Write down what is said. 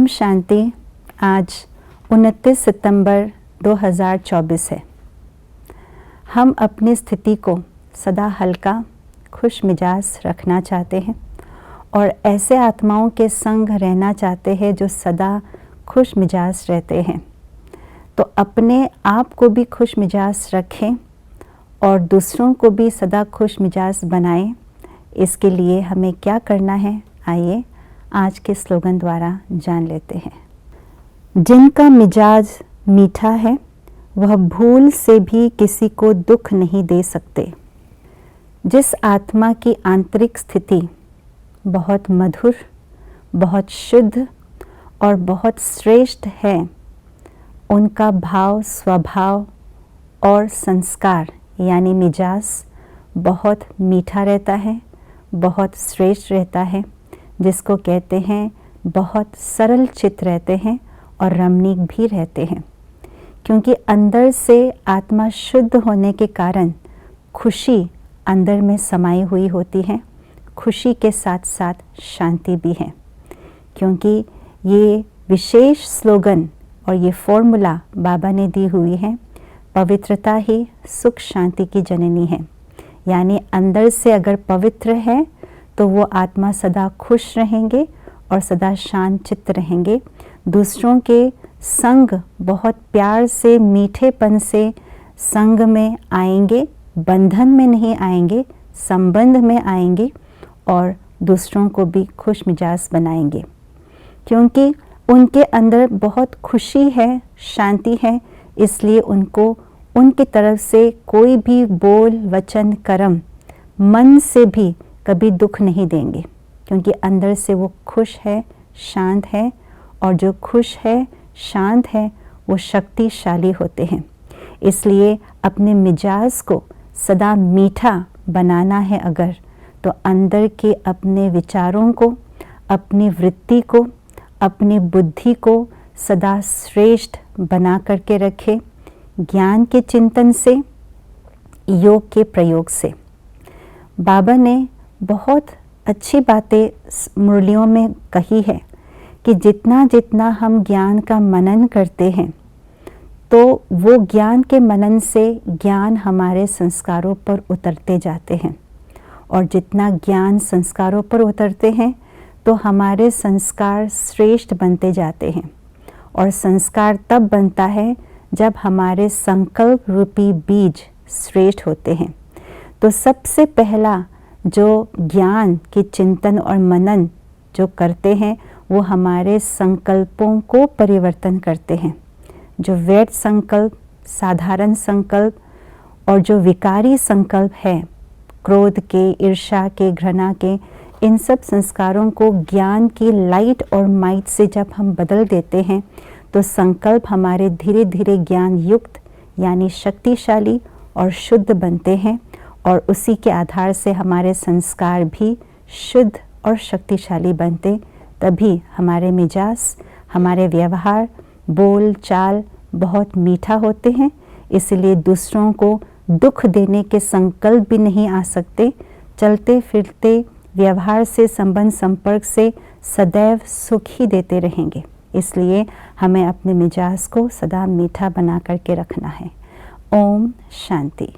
ओम शांति। आज 29 सितंबर 2024 है। हम अपनी स्थिति को सदा हल्का खुश मिजाज रखना चाहते हैं और ऐसे आत्माओं के संग रहना चाहते हैं जो सदा खुश मिजाज रहते हैं। तो अपने आप को भी खुश मिजाज रखें और दूसरों को भी सदा खुश मिजाज बनाएं। इसके लिए हमें क्या करना है, आइए आज के स्लोगन द्वारा जान लेते हैं। जिनका मिजाज मीठा है वह भूल से भी किसी को दुख नहीं दे सकते। जिस आत्मा की आंतरिक स्थिति बहुत मधुर, बहुत शुद्ध और बहुत श्रेष्ठ है, उनका भाव, स्वभाव और संस्कार यानी मिजाज बहुत मीठा रहता है, बहुत श्रेष्ठ रहता है, जिसको कहते हैं बहुत सरल चित्त रहते हैं और रमणीक भी रहते हैं। क्योंकि अंदर से आत्मा शुद्ध होने के कारण खुशी अंदर में समाई हुई होती है। खुशी के साथ साथ शांति भी है। क्योंकि ये विशेष स्लोगन और ये फॉर्मूला बाबा ने दी हुई है, पवित्रता ही सुख शांति की जननी है। यानी अंदर से अगर पवित्र है तो वो आत्मा सदा खुश रहेंगे और सदा शांत चित्त रहेंगे। दूसरों के संग बहुत प्यार से, मीठेपन से संग में आएंगे, बंधन में नहीं आएंगे, संबंध में आएंगे और दूसरों को भी खुश मिजाज बनाएंगे। क्योंकि उनके अंदर बहुत खुशी है, शांति है, इसलिए उनको उनकी तरफ से कोई भी बोल, वचन, कर्म मन से भी कभी दुख नहीं देंगे। क्योंकि अंदर से वो खुश है, शांत है और जो खुश है, शांत है, वो शक्तिशाली होते हैं। इसलिए अपने मिजाज को सदा मीठा बनाना है अगर, तो अंदर के अपने विचारों को, अपनी वृत्ति को, अपनी बुद्धि को सदा श्रेष्ठ बना करके रखें। ज्ञान के चिंतन से, योग के प्रयोग से। बाबा ने बहुत अच्छी बातें मुरलियों में कही है कि जितना जितना हम ज्ञान का मनन करते हैं तो वो ज्ञान के मनन से ज्ञान हमारे संस्कारों पर उतरते जाते हैं और जितना ज्ञान संस्कारों पर उतरते हैं तो हमारे संस्कार श्रेष्ठ बनते जाते हैं। और संस्कार तब बनता है जब हमारे संकल्प रूपी बीज श्रेष्ठ होते हैं। तो सबसे पहला जो ज्ञान के चिंतन और मनन जो करते हैं वो हमारे संकल्पों को परिवर्तन करते हैं। जो वैध संकल्प, साधारण संकल्प और जो विकारी संकल्प है, क्रोध के, ईर्ष्या के, घृणा के, इन सब संस्कारों को ज्ञान की लाइट और माइट से जब हम बदल देते हैं तो संकल्प हमारे धीरे धीरे ज्ञान युक्त यानी शक्तिशाली और शुद्ध बनते हैं और उसी के आधार से हमारे संस्कार भी शुद्ध और शक्तिशाली बनते। तभी हमारे मिजाज, हमारे व्यवहार, बोल चाल बहुत मीठा होते हैं। इसलिए दूसरों को दुख देने के संकल्प भी नहीं आ सकते। चलते फिरते व्यवहार से, संबंध संपर्क से सदैव सुख ही देते रहेंगे। इसलिए हमें अपने मिजाज को सदा मीठा बना करके रखना है। ओम शांति।